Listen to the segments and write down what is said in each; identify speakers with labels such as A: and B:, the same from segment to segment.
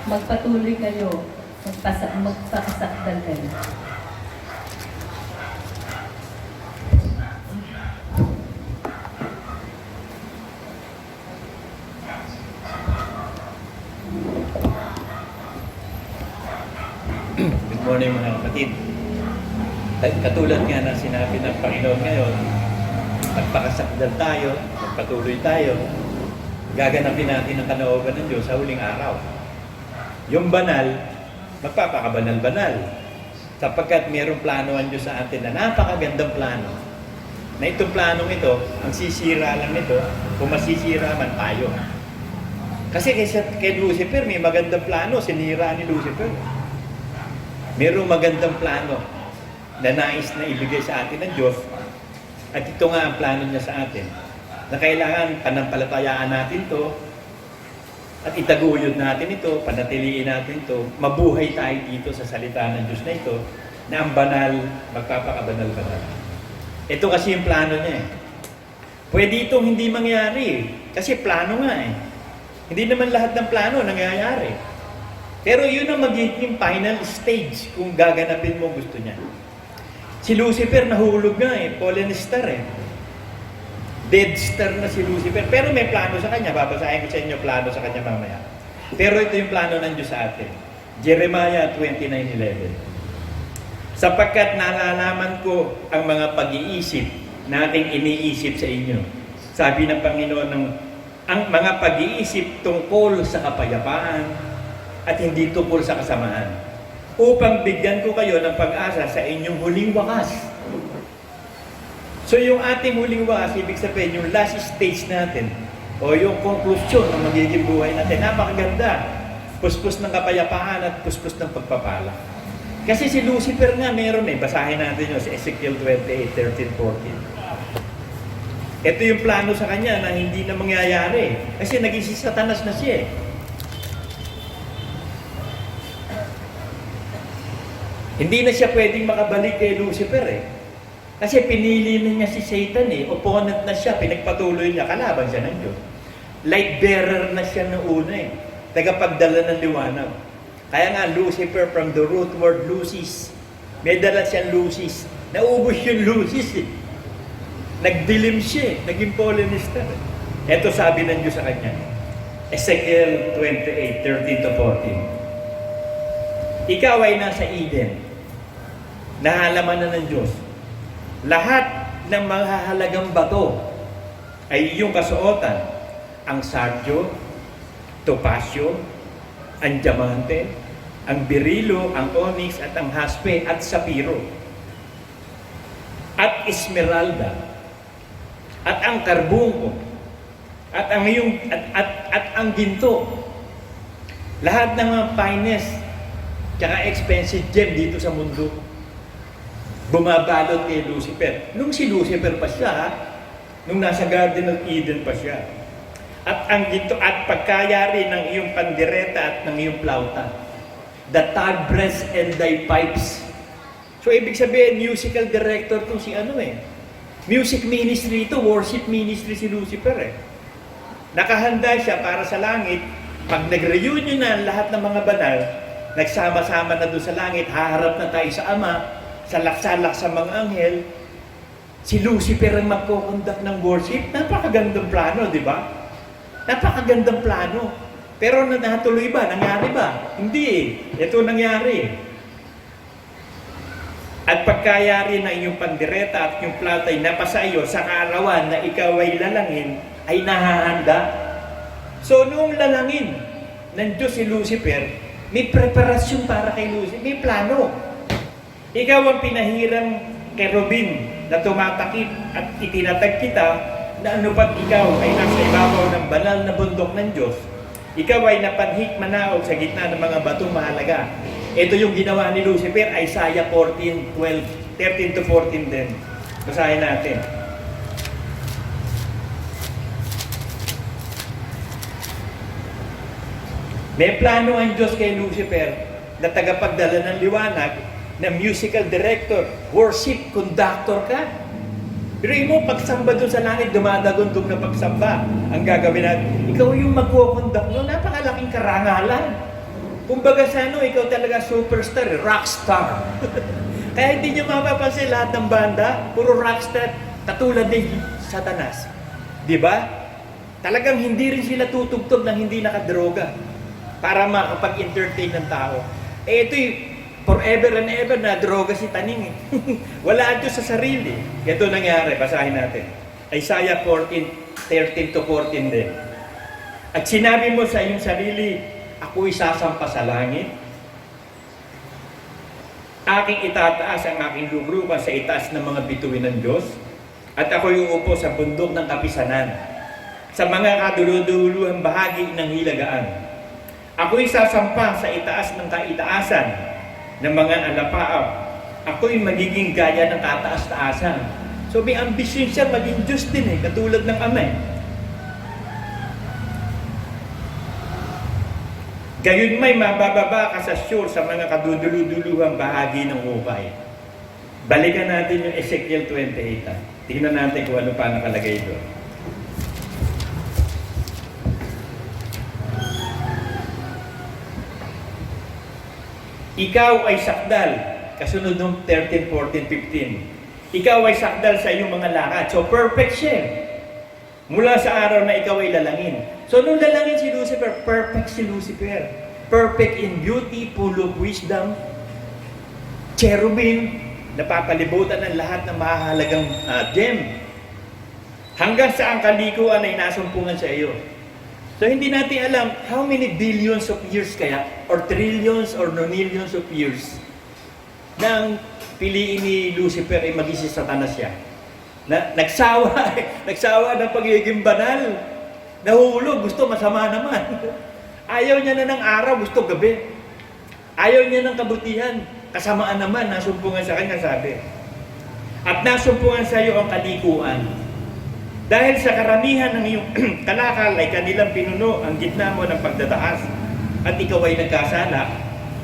A: magpatuloy kayo, magpakasakdal kayo.
B: Good morning mga kapatid. Katulad nga ng sinabi ng Panginoon ngayon, magpakasakdal tayo, magpatuloy tayo, gaganapin natin ang kalooban ng Diyos sa huling araw. Yung banal, magpapakabanal-banal. Sapagkat mayroong plano ang Diyos sa atin na napakagandang plano. Na itong planong ito, ang sisira lang nito, kung masisira man tayo. Kasi kay Lucifer, may magandang plano, sinira ni Lucifer. Mayroong magandang plano na nais na ibigay sa atin ng Diyos. At ito nga ang plano niya sa atin. Na kailangan panampalatayaan natin to at itaguyod natin ito, panatiliin natin ito, mabuhay tayo dito sa salita ng Diyos na ito, na ang banal, magpapakabanal-banal. Ito kasi yung plano niya eh. Pwede itong hindi mangyari kasi plano nga eh. Hindi naman lahat ng plano nangyayari. Pero yun ang magiging final stage kung gaganapin mo gusto niya. Si Lucifer nahulog nga eh, fallen star eh. Dead star na si Lucifer. Pero may plano sa kanya. Babasahin ko sa inyo plano sa kanya mamaya. Pero ito yung plano ng Diyos sa atin. Jeremiah 29:11. Sapagkat nalalaman ko ang mga pag-iisip na aking iniisip sa inyo. Sabi ng Panginoon, ang mga pag-iisip tungkol sa kapayapaan at hindi tungkol sa kasamaan. Upang bigyan ko kayo ng pag-asa sa inyong huling wakas. So yung ating huling wakas, ibig sabihin yung last stage natin o yung conclusion ng magiging buhay natin, napakaganda. Puspos ng kapayapaan at puspos ng pagpapala. Kasi si Lucifer nga meron eh, basahin natin yun sa Ezekiel 28:13-14. Ito yung plano sa kanya na hindi na mangyayari. Kasi naging si Satanas na siya eh. Hindi na siya pwedeng makabalik kay Lucifer eh. Kasi pinili na niya si Satan eh. Opponent na siya, pinagpatuloy niya, kalaban siya ng Diyos. Light bearer na siya noong una eh. Tagapagdala ng liwanag. Kaya nga Lucifer from the root word lucis. May dala siyang lucis. Naubos yung lucis eh. Nagdilim siya eh. Naging fallen star eh. Ito sabi ng Diyos sa kanya. Ezekiel 28:13-14. Ikaw ay nasa Eden. Nahalaman na ng Diyos. Lahat ng mahahalagang bato ay iyong kasuotan. Ang sardio, topasyo, ang diamante, ang berilo, ang onyx at ang haspe at sapiro. At esmeralda. At ang karbungo. At ang iyong at ang ginto. Lahat ng mga finest tsaka expensive gem dito sa mundo bumabalot kay Lucifer. Nung si Lucifer pa siya, nung nasa Garden of Eden pa siya. At ang ginto at pagkayari ng iyong pandireta at ng iyong plauta. The tabrets and thy pipes. So ibig sabihin, musical director to si ano eh. Music ministry ito, worship ministry si Lucifer eh. Nakahanda siya para sa langit. Pag nag-reunion na lahat ng mga banal, nagsama-sama na doon sa langit, haharap na tayo sa Ama, salak-salak sa mga anghel, si Lucifer ang magkukonduct ng worship. Napakagandang plano, di ba? Napakagandang plano. Pero natuloy ba? Nangyari ba? Hindi eh. Ito nangyari. At pagkayari ng iyong pandireta at yung plata ay napasa iyo sa kaarawan na ikaw ay lalangin, ay nahahanda. So noong lalangin ng Diyos si Lucifer, may preparasyon para kay Lucifer. May plano. Ikaw ang pinahirang kerubin na tumatakip at itinatag kita na anupat ikaw ay nasa ibabaw ng banal na bundok ng Diyos. Ikaw ay napanhik manaog sa gitna ng mga batong mahalaga. Ito yung ginawa ni Lucifer, Isaiah 13:14 din. Basahin natin. May plano ang Diyos kay Lucifer na tagapagdala ng liwanag, na musical director, worship conductor ka. Pero mo, pagsamba doon sa langit, dumadagundog na pagsamba. Ang gagawin natin, ikaw yung magkukonduct mo, napakalaking karangalan. Kumbaga sa ano, ikaw talaga superstar, rockstar. Kaya hindi nyo mapapansin lahat ng banda, puro rockstar, katulad ni Satanas. Di ba? Talagang hindi rin sila tutugtog ng hindi nakadroga para makapag-entertain ng tao. Eh ito'y forever and ever na droga si Taning. Wala ito sa sarili. Ito nangyari, basahin natin. Isaiah 14, 13 to 14 din. At sinabi mo sa iyong sarili, ako'y sasampa sa langit. Aking itataas ang aking lubrukan sa itaas ng mga bituin ng Diyos. At ako'y uupo sa bundok ng kapisanan, sa mga kaduluduluhang bahagi ng hilagaan. Ako'y sasampa sa itaas ng kaitaasan ng mga alapaap. Ako'y magiging gaya ng kataas-taasan. So may ambisyon siya maging Diyos din katulad ng Ama. Gayon may mabababa ka sa sure sa mga kaduduluduluhang bahagi ng hukay. Balikan natin yung Ezekiel 28. Tingnan natin kung ano pa nakalagay doon. Ikaw ay sakdal, kasunod ng 13, 14, 15. Ikaw ay sakdal sa iyong mga lakad. So perfect siya. Mula sa araw na ikaw ay lalangin. So nung lalangin si Lucifer, perfect si Lucifer. Perfect in beauty, full of wisdom. Cherubim, napapalibutan ng lahat ng mahalagang gem. Hanggang sa ang kalikuan ay nasumpungan sa iyo. So hindi natin alam how many billions of years kaya, or trillions or nonillions of years, na ang piliin ni Lucifer ay maging si Satanas siya. Nagsawa ng pagiging banal. Nahulog, gusto masama naman. Ayaw niya na ng araw, gusto gabi. Ayaw niya ng kabutihan, kasamaan naman, nasumpungan sa kanya, sabi. At nasumpungan sa iyo ang kalikuan. Dahil sa karamihan ng iyong kalakal ay kanilang pinuno ang gitna mo ng pagdataas. At ikaw ay nagkasala.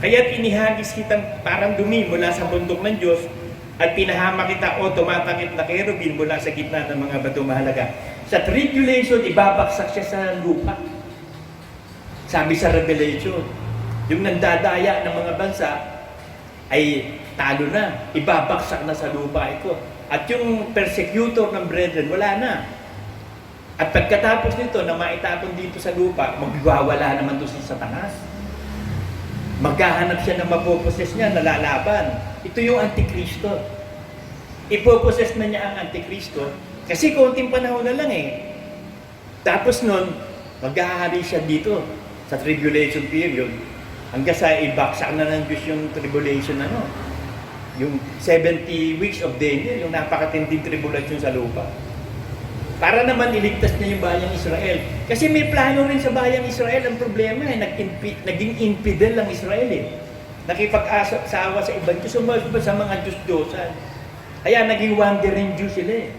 B: Kaya't inihagis kitang parang dumi mula sa bundok ng Diyos, at pinahama kita o tumatakip na kerubin mula sa gitna ng mga bato mahalaga. Sa tribulation, ibabaksak siya sa lupa. Sabi sa Revelation, yung nandadaya ng mga bansa ay talo na, ibabaksak na sa lupa ito. At yung persecutor ng brethren, wala na. At pagkatapos nito na maitapon dito sa lupa, magwawala naman to si Satanas. Maghahanap siya ng mapoposes niya, nalalaban. Ito yung Antikristo. Ipoposes na niya ang Antikristo kasi konting panahon na lang Tapos nun, maghahari siya dito sa tribulation period hanggang sa ibaksak na ng Diyos yung tribulation yung 70 weeks of Daniel, yung napakatinding tribulation sa lupa. Para naman iligtas niya yung bayang Israel. Kasi may plano rin sa bayang Israel. Ang problema naging infidel ang Israel Nakipag-asawa sa ibang Diyos, sumagot sa mga Diyos-Diyosan. Kaya naging wandering Diyos sila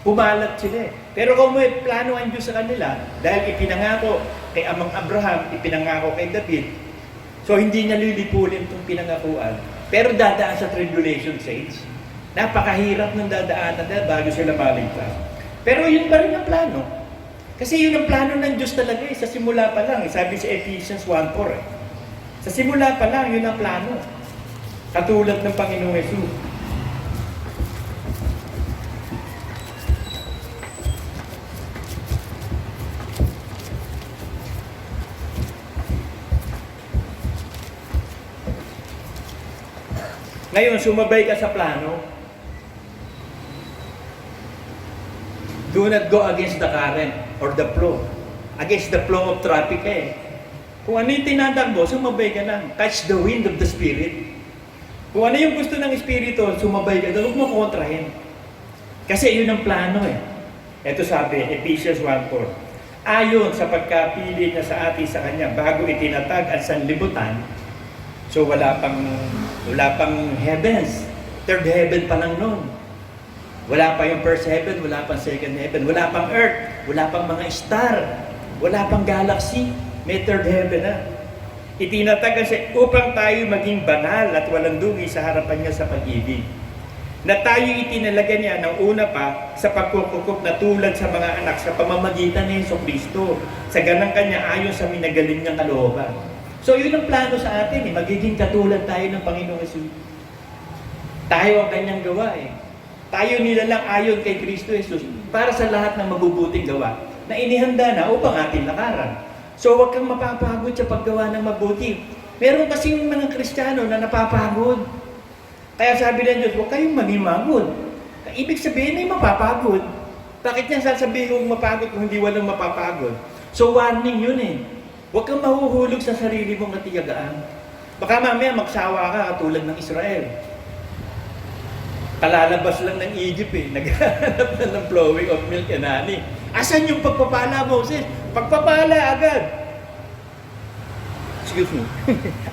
B: Pumalat sila Pero kung may plano ang Diyos sa kanila, dahil ipinangako kay Amang Abraham, ipinangako kay David, so hindi niya lilipulin itong pinangakuan. Pero dadaan sa tribulation saints. Napakahirap ng dadaanan bago sila maligtas. Pero yun pa rin ang plano. Kasi yun ang plano ng Diyos talaga sa simula pa lang. Sabi sa Ephesians 1:4 Sa simula pa lang, yun ang plano. Katulad ng Panginoong Hesus. Ngayon, sumabay ka sa plano. Do not go against the current or the flow. Against the flow of traffic Kung ano yung tinatakbo, sumabay ka lang. Catch the wind of the Spirit. Kung ano yung gusto ng Espiritu, sumabay ka doon. Huwag mo kontrahin. Kasi yun ang plano Ito sabi, Ephesians 1:4 Ayon sa pagkapili niya sa atin sa Kanya, bago itinatag ang sanlibutan, so wala pang heavens. Third heaven pa lang noon. Wala pa yung first heaven, wala pang second heaven, wala pang earth, wala pang mga star, wala pang galaxy, may third heaven na. Itinatag siya upang tayo maging banal at walang dugi sa harapan niya sa pag-ibig. Na tayo itinalaga niya ng una pa sa pagkukukup na tulad sa mga anak sa pamamagitan ni Jesucristo, sa ganang kanya ayon sa minagaling niyang kalooban. So yun ang plano sa atin magiging katulad tayo ng Panginoong Jesus. Tayo ang kanyang gawa Tayo nilalang ayon kay Kristo Jesus para sa lahat ng mabubuting gawa na inihanda na upang ating lakaran. So huwag kang mapapagod sa paggawa ng mabuti. Meron kasing mga Kristiyano na napapagod. Kaya sabi ng Diyos, huwag kayong magimagod. Ibig sabihin ay mapapagod. Bakit niya sasabihin kong mapagod kung hindi walang mapapagod? So warning yun Huwag kang mahuhulog sa sarili mong katiyagaan. Baka mamaya magsawa ka katulad ng Israel. Kalalabas lang ng Egypt Naghahanap na ng flowing of milk and honey. Asan yung pagpapala, Moses? Pagpapala agad. Excuse me.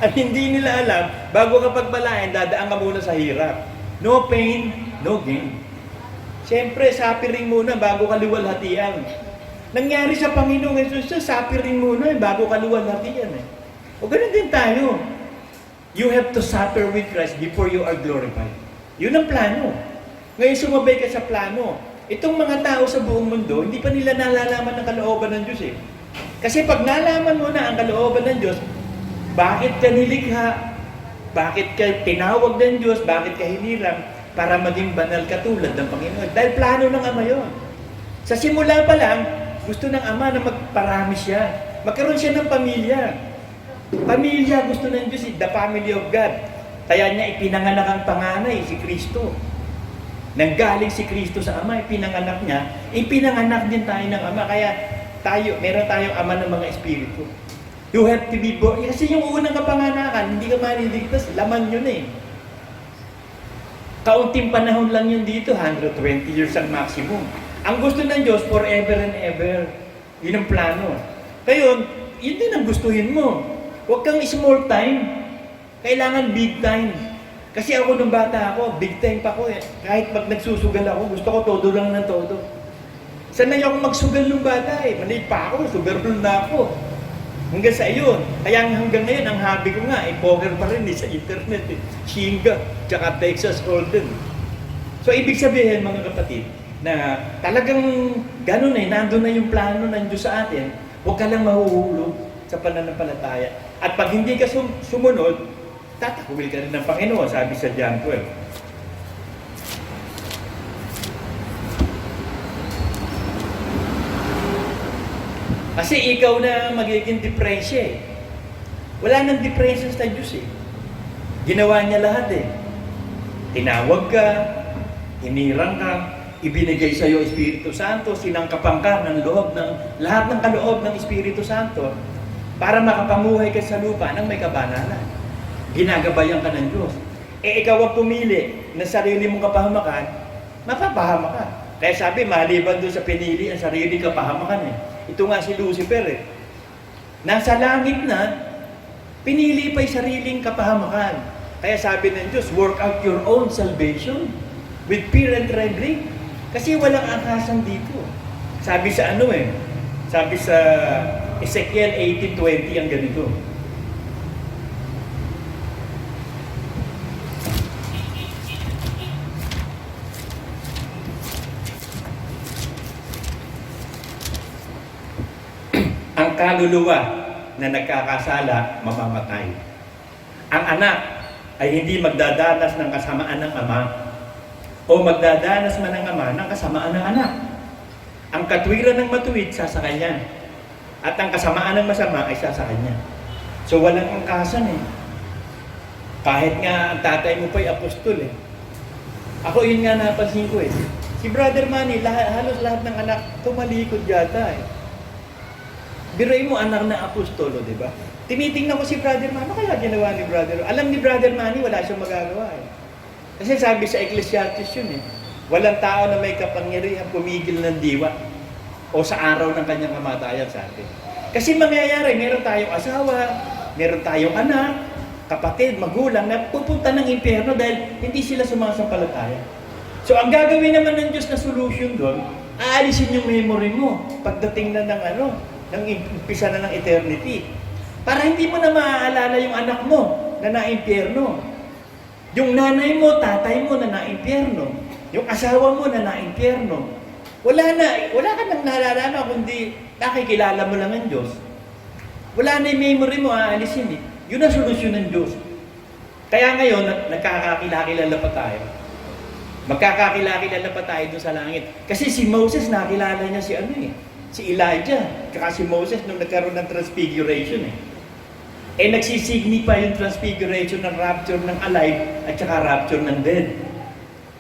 B: At hindi nila alam, bago ka pagpalain, dadaan ka muna sa hirap. No pain, no gain. Siyempre, sapiring muna bago ka luwalhatian. Nangyari sa Panginoong Jesus, sapiring muna bago ka luwalhatian O ganun din tayo. You have to suffer with Christ before you are glorified. Yun ang plano. Ngayon sumabay ka sa plano. Itong mga tao sa buong mundo, hindi pa nila nalalaman ang kalooban ng Diyos Kasi pag nalaman mo na ang kalooban ng Diyos, bakit ka nilikha? Bakit ka tinawag ng Diyos? Bakit ka hiniram? Para maging banal katulad ng Panginoon. Dahil plano ng Ama yun. Sa simula pa lang, gusto ng Ama na magparami siya. Magkaroon siya ng pamilya. Pamilya gusto ng Diyos, the family of God. Kaya niya ipinanganak ang panganay, si Kristo. Nanggaling si Kristo sa Ama, ipinanganak niya, ipinanganak din tayo ng Ama. Kaya meron tayong Ama ng mga Espiritu. You have to be born. Kasi yung unang kapanganakan, hindi ka maniligtas, laman yun Kaunting panahon lang yun dito, 120 years ang maximum. Ang gusto ng Diyos, forever and ever. Yun ang plano. Ngayon, yun din ang gustuhin mo. Huwag kang small time. Kailangan big time. Kasi ako nung bata ako, big time pa ako Kahit pag nagsusugal ako, gusto ko todo lang ng todo. Sanay ako magsugal nung bata Maliit pa ako, sugarol na ako. Hanggang sa iyon. Kaya hanggang ngayon, ang hobby ko nga, poker pa rin sa internet Shinga, tsaka Texas Hold'em. So, ibig sabihin, mga kapatid, na talagang ganun nandun na yung plano ng Diyos sa atin, huwag ka lang mahuhulog sa pananampalataya. At pag hindi ka sumunod, tatakwil ka rin ng Panginoon, sabi sa John 12. Kasi ikaw na magiging diferensya Wala nang diferensya sa Diyos Ginawa niya lahat Tinawag ka, hinirang ka, ibinigay sa iyo Espiritu Santo, sinangkapan ka ng loob ng lahat ng kaloob ng Espiritu Santo para makapamuhay ka sa lupa ng may kabanalan. Ginagabayan ka ng Diyos. Ikaw ang pumili ng sarili mong kapahamakan, mapapahama ka. Kaya sabi, maliban doon sa pinili ang sarili kapahamakan Ito nga si Lucifer Nasa langit na, pinili pa yung sariling kapahamakan. Kaya sabi ng Diyos, work out your own salvation with fear and trembling. Kasi walang akasan dito. Sabi sa sabi sa Ezekiel 18:20 ang ganito. Ang kaluluwa na nagkakasala, mamamatay. Ang anak ay hindi magdadanas ng kasamaan ng ama o magdadanas man ng ama ng kasamaan ng anak. Ang katwiran ng matuwid, sa kanya. At ang kasamaan ng masama ay sa kanya. So walang angkasan Kahit nga ang tatay mo pa'y apostol Ako yun nga napansin ko Si Brother Manny, halos lahat ng anak tumalikod yata Biruin mo anak na apostolo, di ba? Tinitingnan ko si Brother Manny, ano kaya ginawa ni Brother? Alam ni Brother Manny, wala siyang magagawa Kasi sabi sa Ecclesiastes yun walang tao na may kapangyarihan pumigil ng diwa o sa araw ng kanyang kamatayan sa atin. Kasi mangyayari, meron tayong asawa, meron tayong anak, kapatid, magulang na pupunta ng impyerno dahil hindi sila sumasampalataya. So ang gagawin naman ng Diyos na solution doon, aalisin yung memory mo pagdating na ng umpisa na ng eternity. Para hindi mo na maaalala yung anak mo na naimpyerno. Yung nanay mo, tatay mo na naimpyerno. Yung asawa mo na naimpyerno. Wala ka nang naalala kundi nakikilala mo lang ang Diyos. Wala na yung memory mo, aalisin eh. Yun ang solusyon ng Diyos. Kaya ngayon, nagkakakilala pa tayo. Magkakakilala pa tayo dun sa langit. Kasi si Moses, nakilala niya si Elijah. Kaya si Moses nung nagkaroon ng transfiguration eh. Nagsisignify yung transfiguration ng rapture ng alive at saka rapture ng dead.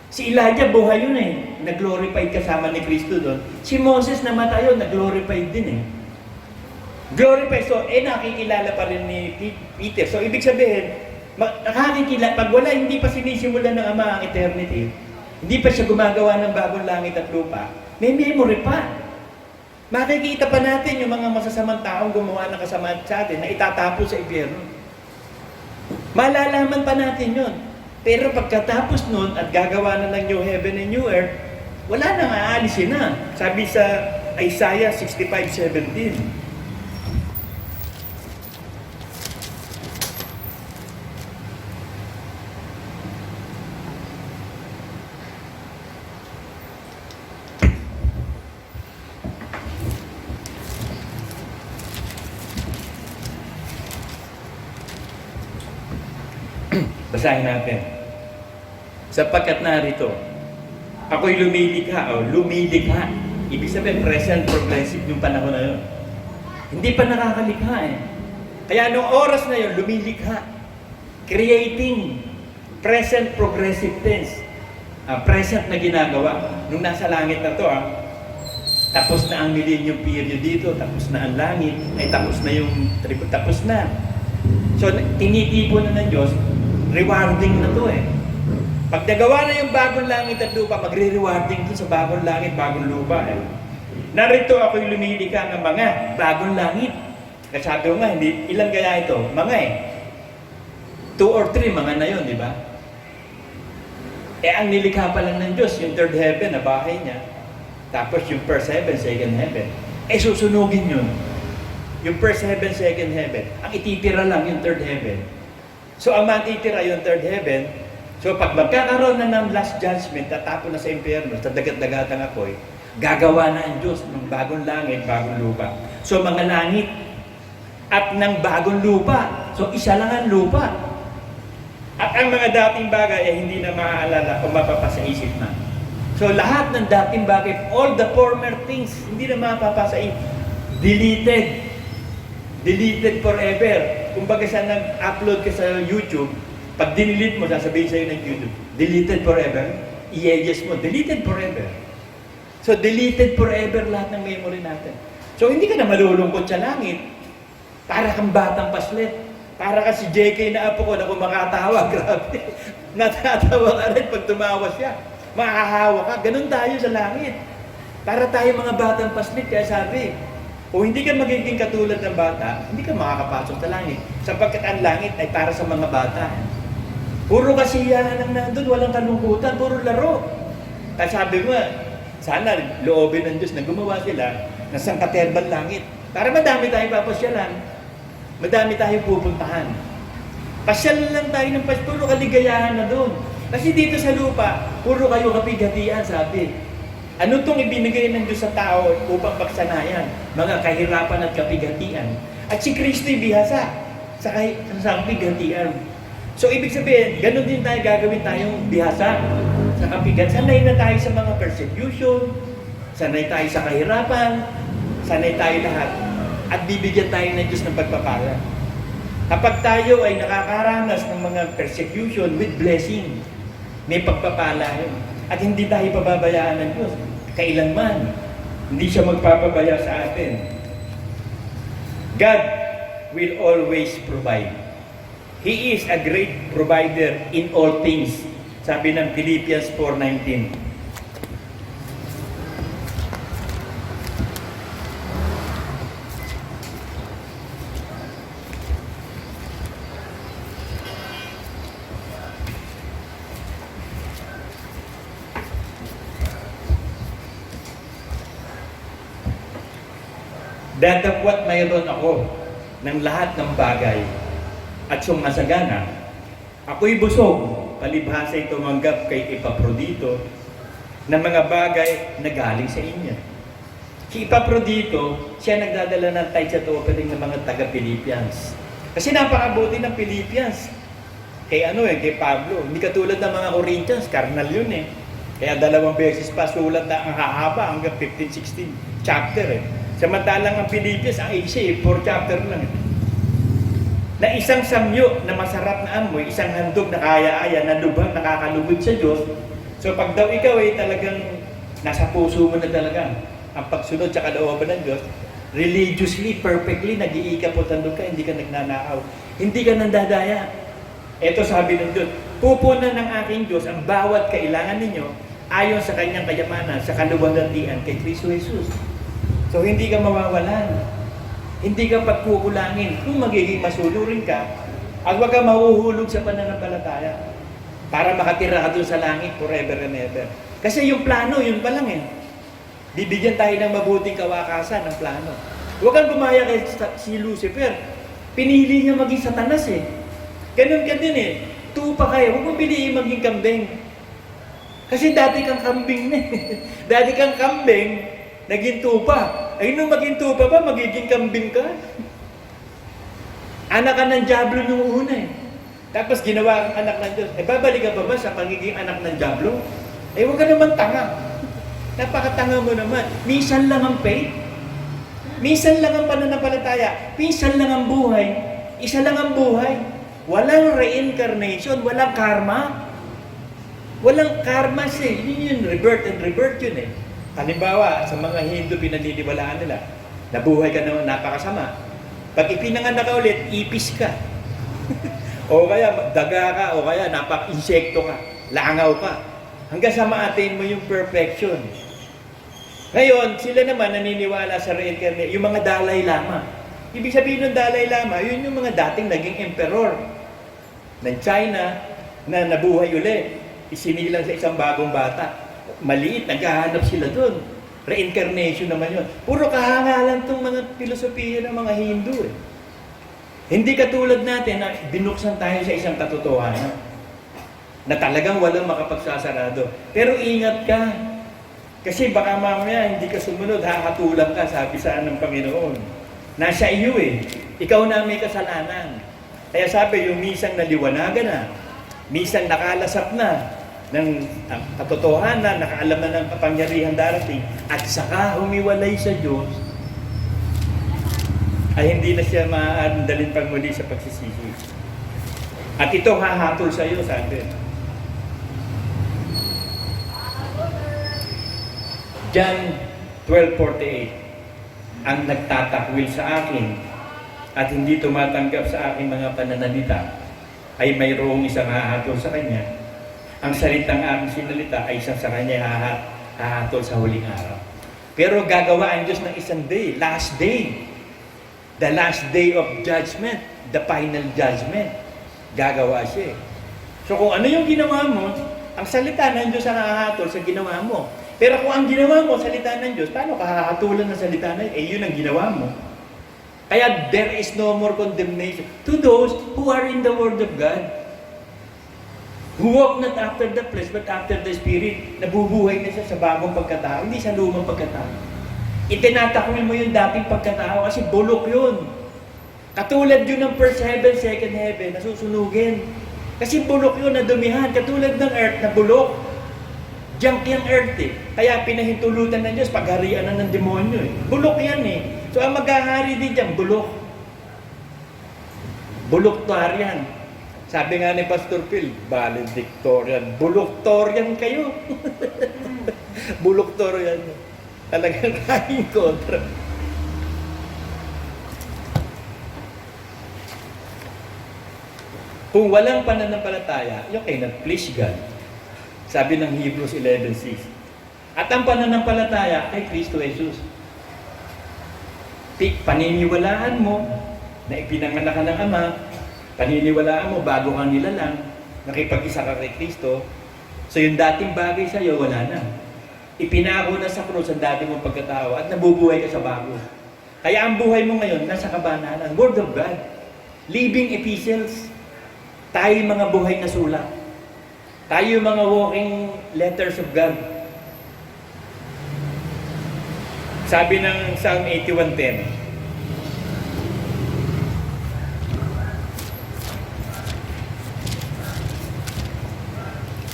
B: Si Elijah, buhay yun eh. Nag-glorified kasama ni Kristo doon. Si Moses namatay yun, nag-glorified din eh. Glorified. So, nakikilala pa rin ni Peter. So, ibig sabihin, nakakikilala, pag wala, hindi pa sinisimulan ng Ama ang eternity, hindi pa siya gumagawa ng bagong langit at lupa, may memory pa. Makikita pa natin yung mga masasamang taong gumawa ng kasamaan sa atin na itatapos sa impyerno. Malalaman pa natin yun. Pero pagkatapos nun at gagawa na ng new heaven and new earth, wala nang aalisin na. Sabi sa Isaiah 65:17. Basahin natin. Sapagkat narito, ako'y lumilikha. Ibig sabihin, present progressive yung panahon na yun. Hindi pa nakakalikha eh. Kaya noong oras na yun, lumilikha. Creating present progressive tense. Present na ginagawa. Nung nasa langit na to, tapos na ang millennium period dito, tapos na ang langit, tapos na yung tribute, tapos na. So, tinitipon na ng Diyos, rewarding na to eh. Pag nagawa na yung bagong langit at lupa, magre-rewarding to sa bagong langit, bagong lupa eh. Narito ako'y lumilikha ng mga bagong langit. Kasi sabi ko nga, ilan kaya ito? Mga eh. 2 or 3, mga na yun, di ba? Ang nilikha pa lang ng Diyos, yung third heaven na bahay niya. Tapos yung first heaven, second heaven. Susunugin yun. Yung first heaven, second heaven. Ang ititira lang yung third heaven. So, ang matitira yung third heaven, so pag magkakaroon na ng last judgment, tatapon na sa impyerno, sa dagat-dagatang apoy, gagawa na ang Diyos ng bagong langit, bagong lupa. So, mga langit at ng bagong lupa. So, isa lang ang lupa. At ang mga dating bagay ay hindi na maaalala o mapapasaisip na. So, lahat ng dating bagay, all the former things, hindi na mapapasaisip. Deleted. Deleted forever. Kung baga siya nag-upload ka sa YouTube, pag dinelete mo, sasabihin sa'yo ng YouTube, deleted forever, i-yes mo, deleted forever. So, deleted forever lahat ng memory natin. So, hindi ka na malulungkot sa langit. Para kang batang paslit. Para ka si JK na apo ko na kumakatawa, grabe. Natatawa ka rin pag tumawa siya. Makahawa ka. Ganun tayo sa langit. Para tayo mga batang paslit, kaya sabi, o hindi ka magiging katulad ng bata, hindi ka makakapasok sa langit. Sapagkat ang langit ay para sa mga bata. Puro kasiyahan ang nandun, walang kalungkutan, puro laro. Kaya sabi mo, sana loobin ng Diyos na gumawa sila ng sangkaterbang langit. Para madami tayong papasyalan, madami tayong pupuntahan. Pasyal lang tayo ng puro kaligayahan na doon. Kasi dito sa lupa, puro kayo kapighatian, sabi. Ano itong ibinigay ng Diyos sa tao upang pagsanayan? Mga kahirapan at kapighatian. At si Kristo'y bihasa sa kapighatian. So, ibig sabihin, ganun din tayo gagawin tayong bihasa sa kapighatian. Sanay na tayo sa mga persecution, sanay tayo sa kahirapan, sanay tayo lahat. At bibigyan tayo ng Diyos ng pagpapala. Kapag tayo ay nakakaranas ng mga persecution with blessing, may pagpapala yun. At hindi tayo pababayaan ng Diyos. Kailanman, hindi siya magpapabaya sa atin. God will always provide. He is a great provider in all things. Sabi ng Philippians 4:19. Datapwat mayroon ako ng lahat ng bagay at sumasagana. Ako'y busog, palibhasa'y tumanggap kay Epaprodito ng mga bagay na galing sa inyo. Si Epaprodito, siya nagdadala ng tithes at offering ng mga taga-Philippians. Kasi napakabuti ng Philippians. Kay Pablo. Hindi katulad ng mga Corinthians, carnal yun eh. Kaya 2 beses pa sulat na ang hahaba hanggang 15-16 chapter eh. Samantalang ang Philippians, ang Asia 4 chapter lang eh. Na isang samyo na masarap na amoy, isang handog na kaya-aya, na lubhang nakakalugod sa Diyos. So pag daw ikaw ay talagang nasa puso mo na talaga ang pagsunod sa kalooban ng Diyos, religiously, perfectly, nag-iikapotandog ka, hindi ka nagnanakaw, hindi ka nandadaya. Ito sabi ng Diyos, pupunan ng aking Diyos ang bawat kailangan ninyo ayon sa kanyang kayamanan, sa kaluwalhatian kay Kristo Jesus. So hindi ka mawawalan, hindi ka pagkukulangin kung magiging masunurin ka at huwag ka mahuhulog sa pananampalataya para makatira ka dun sa langit forever and ever. Kasi yung plano, yun pa lang eh. Bibigyan tayo ng mabuting kawakasan ng plano. Huwag kang gumaya kay si Lucifer. Pinili niya maging Satanas eh. Ganun ka din eh. Tupa kayo. Huwag mo piliin maging kambing. Kasi dati kang kambing na eh. Dati kang kambing, naging tupa. Ay nung maging tupa pa, magiging kambing ka. Anak ka ng Diablo nung una eh. Tapos ginawa kang anak ng Diyos. Eh babalik ka pa ba sa pagiging anak ng Diablo? Eh huwag ka naman tanga. Napakatanga mo naman. Minsan lang ang faith. Minsan lang ang pananampalataya. Minsan lang ang buhay. Isa lang ang buhay. Walang reincarnation. Walang karma. Walang karma siya. Yun, rebirth and rebirth yun eh. Halimbawa, sa mga Hindu pinaniniwalaan nila, nabuhay ka naman napakasama. Pag ipinanganak ka ulit, ipis ka. O kaya daga ka, o kaya napak-insekto ka, langaw ka. Hanggang sa maatin mo yung perfection. Ngayon, sila naman naniniwala sa reincarnation, yung mga Dalai Lama. Ibig sabihin ng Dalai Lama, yun yung mga dating naging emperor ng China na nabuhay ulit. Isinilang sa isang bagong bata. Maliit, naghahanap sila doon. Reincarnation naman yun. Puro kahangalan tong mga filosofiya ng mga Hindu eh. Hindi katulad natin na binuksan tayo sa isang katotohanan na talagang walang makapagsasarado. Pero ingat ka. Kasi baka mamaya hindi ka sumunod, hahatulan ka, sabi sa ng Panginoon. Nasa iyo eh. Ikaw na may kasalanan. Kaya sabi, yung misang naliwanagan na, misang nakalasap na ng katotohanan, nakaalam na ng kapangyarihan darating, at saka humiwalay sa Diyos, ay hindi na siya maaaring dalhin pang muli sa pagsisisi. At ito hahatol sa iyo, sabi. John 12:48, ang nagtatakwil sa akin at hindi tumatanggap sa aking mga pananalita ay mayroong isang hahatol sa kanya. Ang salitang aking sinalita ay isang sa kanya hahatol sa huling araw. Pero gagawa ang Diyos ng isang day, last day. The last day of judgment, the final judgment. Gagawa siya. So kung ano yung ginawa mo, ang salita ng Diyos ang hahatol sa ginawa mo. Pero kung ang ginawa mo, salita ng Diyos, paano ka hahatulan ng salita ng Diyos? Eh, yun ang ginawa mo. Kaya there is no more condemnation to those who are in the Word of God. Who walk not after the flesh, but after the Spirit. Nabubuhay na siya sa bagong pagkatao, hindi sa lumang pagkatao. Itinatakwil mo yung dating pagkatao kasi bulok yun. Katulad yun ng first heaven, second heaven, nasusunugin. Kasi bulok yun, nadumihan. Katulad ng earth na bulok. Junk yung earth eh. Kaya pinahintulutan ng Diyos, pagharian na ng demonyo eh. Bulok yan eh. So ang maghahari din dyan, bulok. Buloktorian. Sabi nga ni Pastor Phil, valedictorian. Buloktorian kayo. Buloktorian. Talagang kain kontra. Kung walang pananampalataya, you cannot please God. Sabi ng Hebrews 11:6. At ang pananampalataya kay Kristo Jesus. Paniniwalaan mo na ipinanganak ka ng Ama, paniniwalaan mo bago kang nilalang, nakipag-isa ka kay Kristo, so yung dating bagay sa iyo, wala na. Ipinako na sa krus ang dating mong pagkatao at nabubuhay ka sa bago. Kaya ang buhay mo ngayon, nasa kabanalan, Word of God, living epistles, tayo mga buhay na sulat. Tayo mga walking letters of God. Sabi ng Psalm 81:10,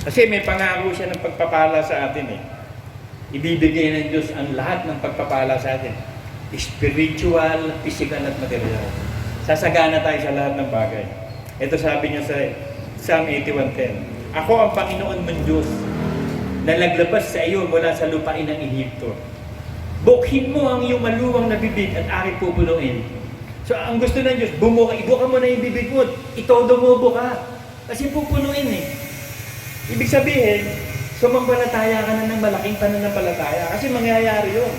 B: kasi may pangako siya ng pagpapala sa atin eh. Ibibigay ng Diyos ang lahat ng pagpapala sa atin. Spiritual, physical at material. Sasagana tayo sa lahat ng bagay. Ito sabi niya sa Psalm 81:10, ako ang Panginoon mong Diyos na naglabas sa iyo mula sa lupain ng Ehipto. Bukhin mo ang iyong maluwang na bibig at aking pupunuin. So ang gusto ng Diyos, ibuka mo na yung bibig mo, itodo mo buka. Kasi pupunuin eh. Ibig sabihin, sumampalataya ka na ng malaking pananampalataya kasi mangyayari yun.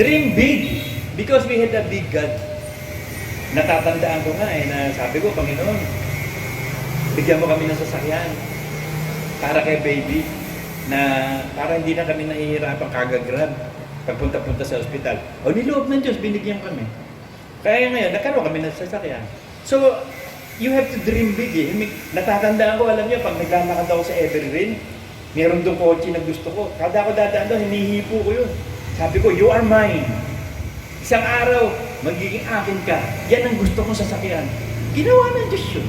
B: Dream big because we had a big God. Natatandaan ko nga na sabi ko, Panginoon, bigyan mo kami ng sasakyan para kay baby na para hindi na kami nahihirapang kagagrab pagpunta-punta sa ospital. O niloob ng Diyos, binigyan kami. Kaya ngayon, nagkaroon kami ng sasakyan. So, you have to dream big eh. Natatandaan ko, alam niyo, pag naglalakad ako sa Evergreen, meron doon kotse na gusto ko. Kada ako dadaan doon, hinihipo ko yun. Sabi ko, you are mine. Isang araw, magiging akin ka. Yan ang gusto kong sasakyan. Ginawa ng Diyos yun.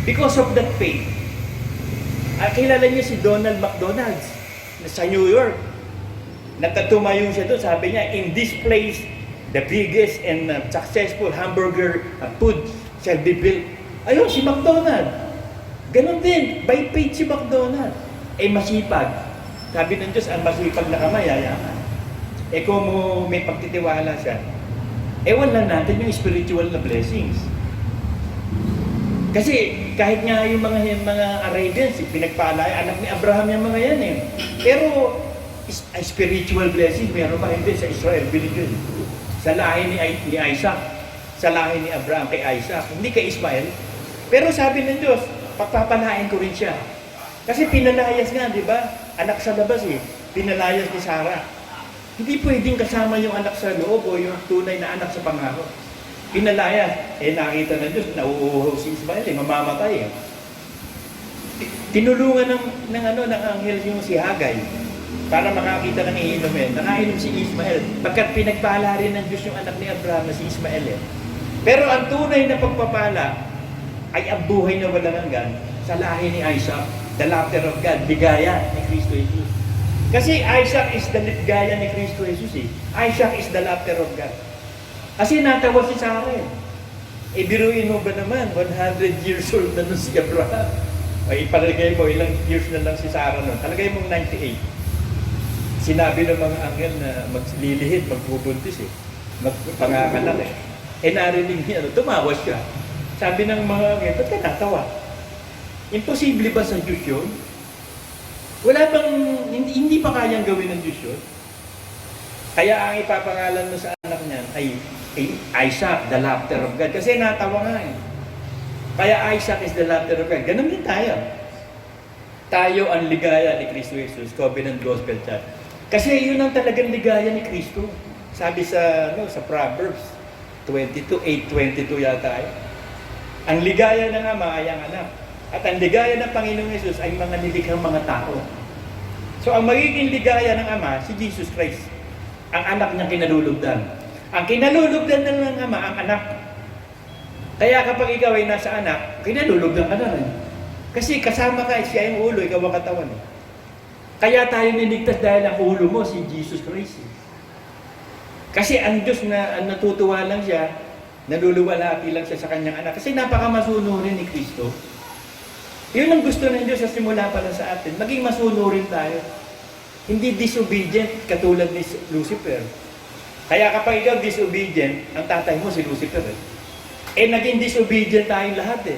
B: Because of that faith. Kilala niyo si Donald McDonald's sa New York. Nagkatumayo siya doon, sabi niya, in this place, the biggest and successful hamburger food shall be built. Ayun, si McDonald. Ganon din, by faith si McDonald. Masipag. Sabi ng Diyos, ang masipag na kamay, yayaman. Kung may pagtitiwala siya, wala natin yung spiritual na blessings. Kasi kahit nga yung mga Arabians, pinagpala, anak ni Abraham yung mga yan eh. Pero spiritual blessing, meron pa hindi sa Israel, binigyan. Sa lahi ni Isaac, sa lahi ni Abraham kay Isaac, hindi kay Ismael. Pero sabi ng Diyos, pagpapalain ko rin siya. Kasi pinalayas nga, di ba? Anak sa labas eh. Pinalayas ni Sarah. Hindi pwedeng kasama yung anak sa loob o yung tunay na anak sa pangako. Pinalayas. Nakita ng Diyos, nauuhaw si Ismael mamamatay eh. Tinulungan ng anghel yung si Hagay para makakita ng iinumin. Nakainom si Ismael. Pagkat pinagpala rin ng Diyos yung anak ni Abraham na si Ismael eh. Pero ang tunay na pagpapala ay ang buhay na walang hanggan sa lahi ni Isaac, the laughter of God, ligaya ni Kristo Jesus. Kasi Isaac is the ligaya ni Kristo Jesus eh. Isaac is the laughter of God. Kasi natawa si Sarah eh. Biruin mo ba naman, 100 years old na nun si Abraham. Ipalagay mo, ilang years na lang si Sarah nun. Talagay mong 98. Sinabi ng mga anghel na maglilihit, magbubuntis eh. Magpanganganak eh. Narinig niya, tumawa siya. Sabi ng mga anghel, ba't ka natawa? Imposible ba sa Diyos yun? Wala bang, hindi pa kayang gawin ng Diyos yun? Kaya ang ipapangalan mo sa anak niyan ay Isaac, the laughter of God. Kasi natawa nga eh. Kaya Isaac is the laughter of God. Ganun din tayo. Tayo ang ligaya ni Kristo Jesus, Covenant Gospel Church. Kasi yun ang talagang ligaya ni Kristo. Sabi sa Proverbs 22, 8:22 yata eh. Ang ligaya ng Ama ay ang anak. At ang ligaya ng Panginoong Jesus ay mga nilikhang mga tao. So ang magiging ligaya ng Ama, si Jesus Christ. Ang anak niyang kinalulugdan. Ang kinalulugdan ng Ama, ang anak. Kaya kapag ikaw ay nasa anak, kinalulugdan ka na rin. Kasi kasama ka, siya yung ulo, ikaw ang katawan. Kaya tayo niligtas dahil ang ulo mo, si Jesus Christ. Kasi ang Diyos na natutuwa lang siya, naluluwalhati lang siya sa kanyang anak. Kasi napakamasunurin ni Kristo. Yun ang gusto ng Diyos sa simula pa lang sa atin. Maging masunurin tayo. Hindi disobedient katulad ni Lucifer. Kaya kapag ikaw disobedient, ang tatay mo si Lucifer naging disobedient tayong lahat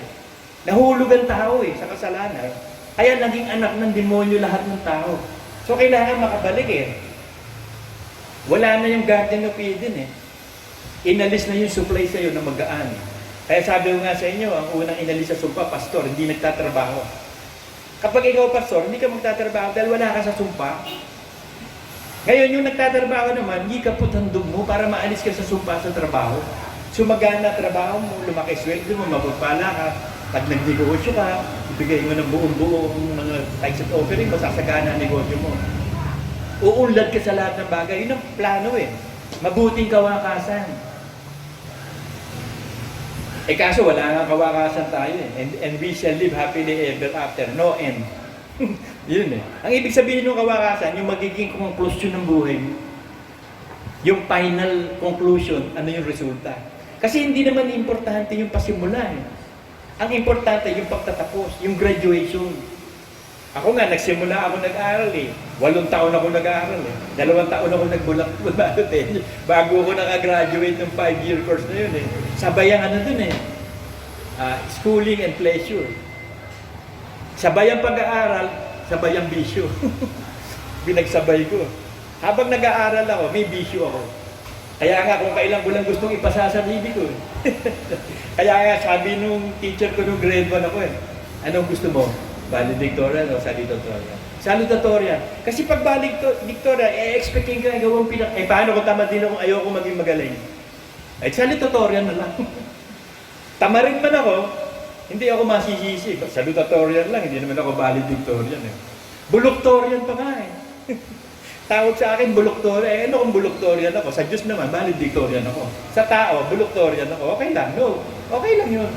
B: Nahulog ang tao sa kasalanan. Kaya naging anak ng demonyo lahat ng tao. So kailangan makabalik Wala na yung Garden of Eden Inalis na yung supply sa'yo na magaan. Kaya sabi ko nga sa inyo, ang unang inalis sa sumpa, pastor, hindi nagtatrabaho. Kapag ikaw pastor, hindi ka magtatrabaho dahil wala ka sa sumpa. Ngayon, yung nagtatrabaho naman, hindi ka putandog mo para maalis ka sa sumpa sa trabaho. Sumagana trabaho mo, lumaki sweldo mo, mapagpala ka. Pag nagnegosyo ka, ibigay mo ng buong-buong mga types of offering, masasagana ang negosyo mo. Uunlad ka sa lahat ng bagay. Yun ang plano eh. Mabuting kawakasan. Kaso wala nga kawakasan tayo eh. And we shall live happily ever after. No end. Yun eh. Ang ibig sabihin ng kawakasan, yung magiging conclusion ng buhay mo. Yung final conclusion, ano yung resulta. Kasi hindi naman importante yung pasimula eh. Ang importante yung pagtatapos, yung graduation. Ako nga, nagsimula ako nag-aaral eh. 8 taon ako nag-aaral eh. 2 taon ako nagbulak-bulak eh. Bago ako nakagraduate ng 5-year course na yun eh. Sabay ang ano dun eh. Schooling and pleasure. Sabay ang pag-aaral, sabay ang bisyo. Binagsabay ko. Habang nag-aaral ako, may bisyo ako. Kaya nga, kung kailan ko lang gustong ipasa sa sarili ko eh. Kaya nga, sabi nung teacher ko nung grade 1 ako eh. Anong gusto mo? Valedictorian o salutatorian? Salutatorian. Kasi pag valedictorian, expecting ka gawang paano kung tama din ako, ayoko maging magaling? Salutatorian na lang. Tama rin man ako, hindi ako masisisi. Salutatorian lang, hindi naman ako valedictorian eh. Buluktorian pa nga eh. Tawag sa akin, buluktorian. Ano kung buluktorian ako? Sa Diyos naman, valedictorian ako. Sa tao, buluktorian ako. Okay lang, no? Okay lang yun.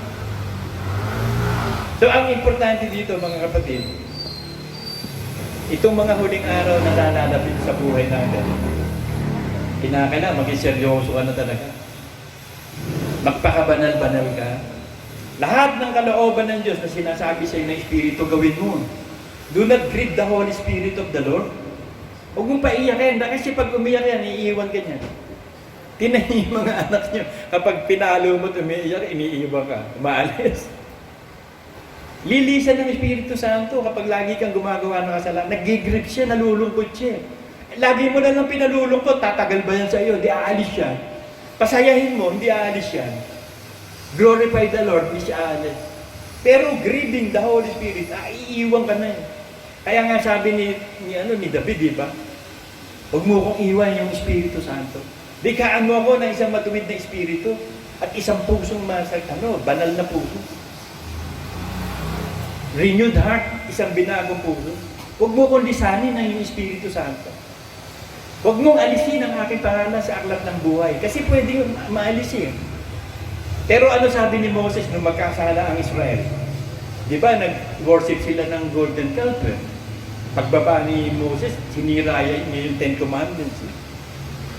B: So, ang importante dito, mga kapatid, itong mga huling araw na nalalapit sa buhay natin, kinakailangan maging seryoso ka na talaga. Magpakabanal-banal ka. Lahat ng kalooban ng Diyos na sinasabi sa iyo ng Espiritu, gawin mo. Do not grieve the Holy Spirit of the Lord. Huwag mong paiyakin. Kasi pag umiyak yan, iiwan ka niya. Tinan niyo yung mga anak niyo. Kapag pinalo mo at umiiyak, iniiwan ka. Umaalis. Lilisan ng Espiritu Santo kapag lagi kang gumagawa ng kasalanan. Nag-grieve siya, nalulungkot siya. Lagi mo na lang pinalulungkot, tatagal ba yan sa iyo? Di aalis siya. Pasayahin mo, hindi aalis yan. Glorify the Lord, hindi siya aalis. Pero grieving the Holy Spirit, iiwan ka na eh. Kaya nga sabi ni David, di ba? Huwag mo kong iwan yung Espiritu Santo. Bighaan mo ako ng isang matuwid na Espiritu at isang pusong banal na puso. Renewed heart, isang binagong puso. Huwag mo kong lisanin ng iyong Espiritu Santo. Huwag mong alisin ang aking pangalan sa aklat ng buhay. Kasi pwede yung maalisin. Pero ano sabi ni Moses nung magkasala ang Israel? Di ba, nag-worship sila ng golden calf. Pagbaba ni Moses, sinira niya yung 10 Commandments.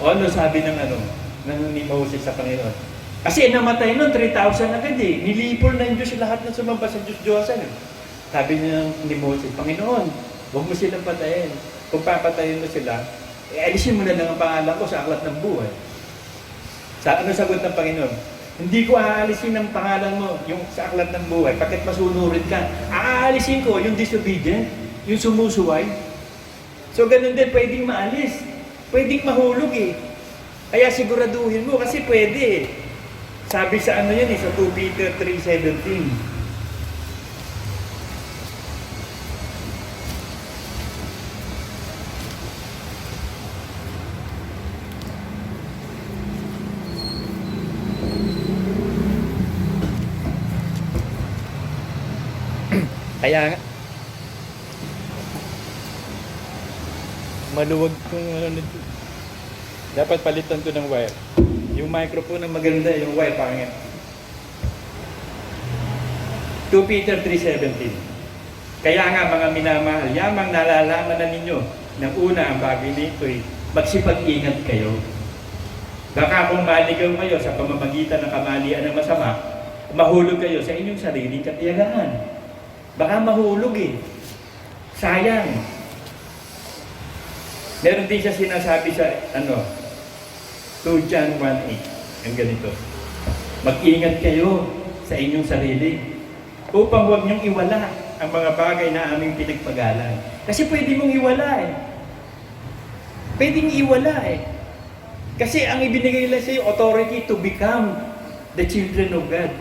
B: O ano sabi ni Moses sa Panginoon? Kasi namatay nun, 3,000 agad eh. Nilipol na yung Diyos lahat na sumamba sa Diyos-Diyosan. Sabi niya ni Moses, Panginoon, huwag mo silang patayin. Kung papatayin mo sila, alisin mo na lang ang pangalan ko sa aklat ng buhay. Ano sagot ng Panginoon? Hindi ko aalisin ang pangalan mo yung sa aklat ng buhay, bakit masunurin ka. Aalisin ko yung disobedient, yung sumusuway. So ganun din, pwedeng maalis. Pwedeng mahulog eh. Kaya siguraduhin mo kasi pwede eh. Sabi sa sa 2 Peter 3:17. Kaya nga, maluwag kung nito. Dapat palitan to ng wire. Yung microphone ang maganda, yung wire pangit. 2 Peter 3:17. Kaya nga mga minamahal, yamang nalalaman na ninyo ng una ang bagay nito'y magsipag-ingat kayo. Baka kung maligaw kayo sa pamamagitan ng kamalian ng masama, mahulog kayo sa inyong sariling katiyagaan. Baka mahulog eh. Sayang. Meron din siya sinasabi sa 2 John 1:8. Ang ganito. Mag-ingat kayo sa inyong sarili upang huwag niyong iwala ang mga bagay na aming pinagpagalan. Kasi pwede mong iwala eh. Pwedeng iwala eh. Kasi ang ibinigay lang sa iyo, authority to become the children of God.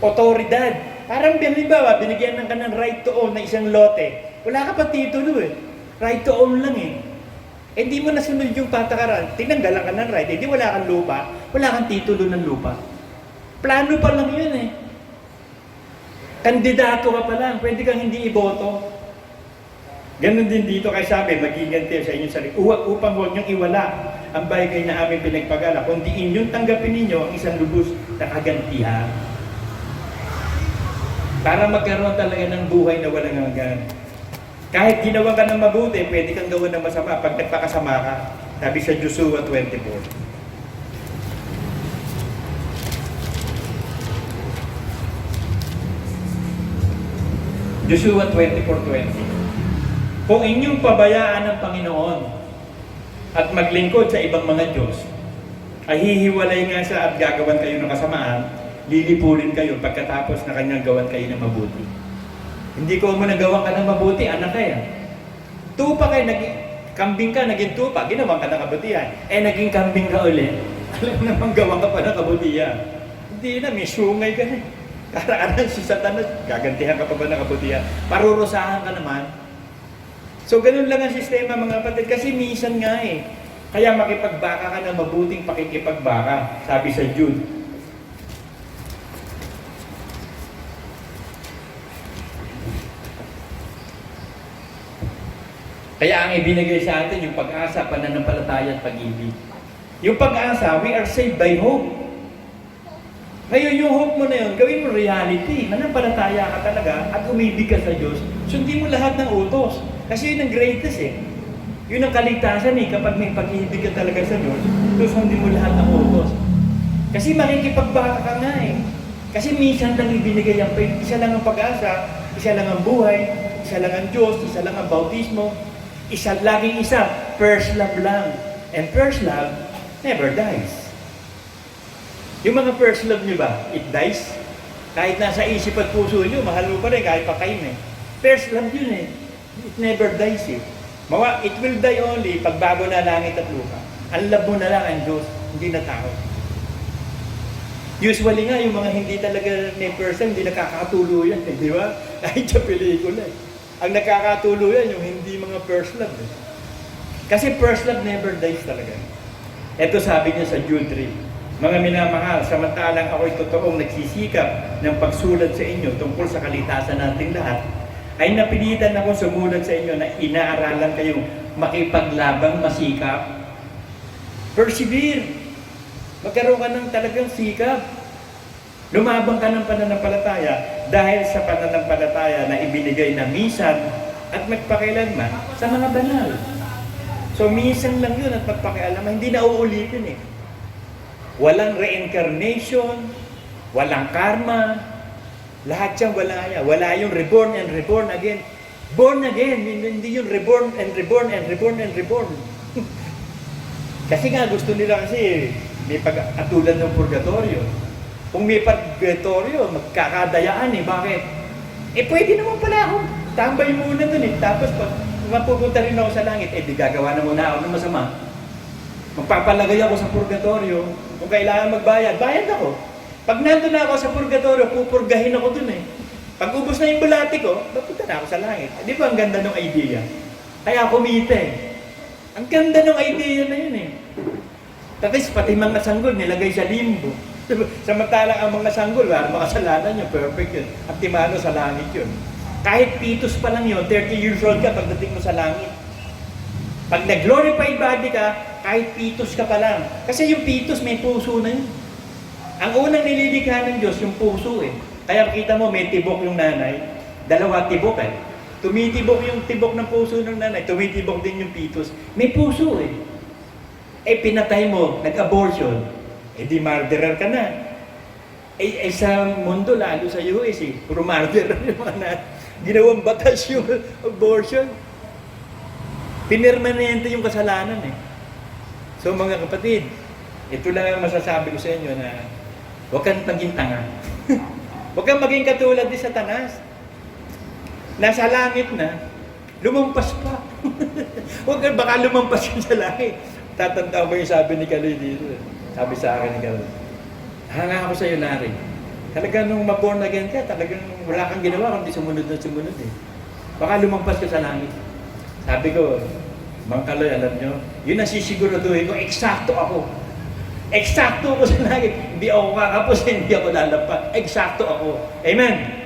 B: Otoridad. Parang halimbawa, binigyan ng kanang right to own na isang lote. Wala ka pa titulo eh. Right to own lang eh. Hindi mo nasunod yung patakaran. Tinanggalan ka ng right. Hindi wala kang lupa. Wala kang titulo ng lupa. Plano pa lang yun eh. Kandidato ka pa lang. Pwede kang hindi iboto. Ganon din dito kay sabi, magiganti sa inyong sarili. Upang huwag niyong iwala ang bagay na aming pinagpagala, kundi inyong tanggapin ninyo ang isang lubos na kagantihan. Para magkaroon talaga ng buhay na walang hanggan. Kahit ginawa ka ng mabuti, pwede kang gawin ng masama pag nagpakasama ka. Sabi sa Joshua 24. Joshua 24:20. Kung inyong pabayaan ng Panginoon at maglingkod sa ibang mga Diyos, ay hihiwalay nga siya at gagawan kayo ng kasamaan, lilipulin kayo pagkatapos na kanyang gawan kayo ng mabuti. Hindi ko mo nagawan ka ng mabuti, anak kaya. Tupa kayo, kambing ka, naging tupa, ginawan ka ng kabutihan. Naging kambing ka ulit. Alam naman gawan ka pa ng kabutihan. Hindi na, may sungay ka na. Karaanan si Satanas, gagantihan ka pa ba ng kabutihan? Parurusahan ka naman. So, ganun lang ang sistema mga kapatid. Kasi minsan nga kaya makipagbaka ka ng mabuting pakikipagbaka. Sabi sa Jude. Kaya ang ibinigay sa atin yung pag-asa, pananampalataya at pag-ibig. Yung pag-asa, we are saved by hope. Ngayon, yung hope mo na yun, gawin mo reality. Manampalataya ka talaga at umibig ka sa Diyos. Sundin mo lahat ng utos. Kasi yun ang greatest Yun ang kaligtasan kapag may pag-ibig ka talaga sa Diyos, sundin mo lahat ng utos. Kasi makikipagbaka ka nga Kasi minsan lang ibinigay ang faith. Isa lang ang pag-asa, isa lang ang buhay, isa lang ang Diyos, isa lang ang bautismo, laging isa, first love lang. And first love never dies. Yung mga first love nyo ba, it dies? Kahit nasa isip at puso nyo, mahal mo pa rin kahit pakain First love yun It never dies It will die only pag bago na langit at lupa. Ang love mo na lang ang Diyos, hindi na tao. Usually nga, yung mga hindi talaga may person, hindi nakakatuluyan di ba? Kahit sa pelikula Ang nakakatuluyan, yung hindi mga first love Kasi first love never dies talaga. Ito sabi niya sa Jude 3. Mga minamahal, samantalang ako'y totoong nagsisikap ng pagsulat sa inyo tungkol sa kalitasan nating lahat, ay napilitan akong sumulat sa inyo na inaaralan kayong makipaglabang masikap. Persevere. Magkaroon ka ng talagang sikap. Lumabang ka ng pananampalataya dahil sa pananampalataya na ibinigay na minsan at magpakilanman sa mga banal. So minsan lang yun at magpakialaman, hindi na uulitin Walang reincarnation, walang karma, lahat yan wala yan. Wala yung reborn and reborn again. Born again, hindi yung reborn and reborn and reborn and reborn. Kasi nga gusto nila may pag-atulan ng purgatorio. Kung may purgatorio, magkakadayaan Bakit? Pwede naman pala ako. Tambay muna dun Tapos pag mapupunta rin ako sa langit, di gagawa na muna ako ng masama. Magpapalagay ako sa purgatorio. Kung kailangan magbayad, bayad ako. Pag nandun na ako sa purgatorio, pupurgahin ako dun Pag ubos na yung bulati ko, papunta na ako sa langit. Di ba ang ganda ng idea? Kaya kumite. Ang ganda ng idea na yun Tapos pati mga sanggol nilagay sa limbo. Samantalang ang mga sanggol, makasalanan yun, perfect yun. At timano sa langit yun. Kahit pitos pa lang yun, 30 years old ka pagdating mo sa langit. Pag nag-glorified body ka, kahit pitos ka pa lang. Kasi yung pitos may puso na yun. Ang unang nililikha ng Diyos, yung puso Kaya kita mo, may tibok yung nanay. Dalawa tibok Tumitibok yung tibok ng puso ng nanay. Tumitibok din yung pitos. May puso pinatay mo, nag-abortion. Di murderer ka na. Sa mundo, lalo sa US puro murderer yung mga ginawang batas yung abortion. Pinermanente yung kasalanan So mga kapatid, ito lang ang masasabi ko sa inyo na huwag kang maging tanga. Huwag kang maging katulad ni Satanas. Nasa langit na, lumampas pa. Huwag kang baka lumampas yun sa langit. Tatanda mo yung sabi ni Kaloy dito. Sabi sa akin ni Kaloy, hanga ako sa iyo, Larry. Talagang nung ma-born again ka, talagang wala kang ginawa kundi sumunod na sumunod Baka lumampas ka sa langit. Sabi ko, Mang Kaloy, alam nyo, yun ang sisiguraduhin ko, eksakto ako. Eksakto ako sa langit. Hindi ako kakapos, hindi ako lalampas. Eksakto ako. Amen?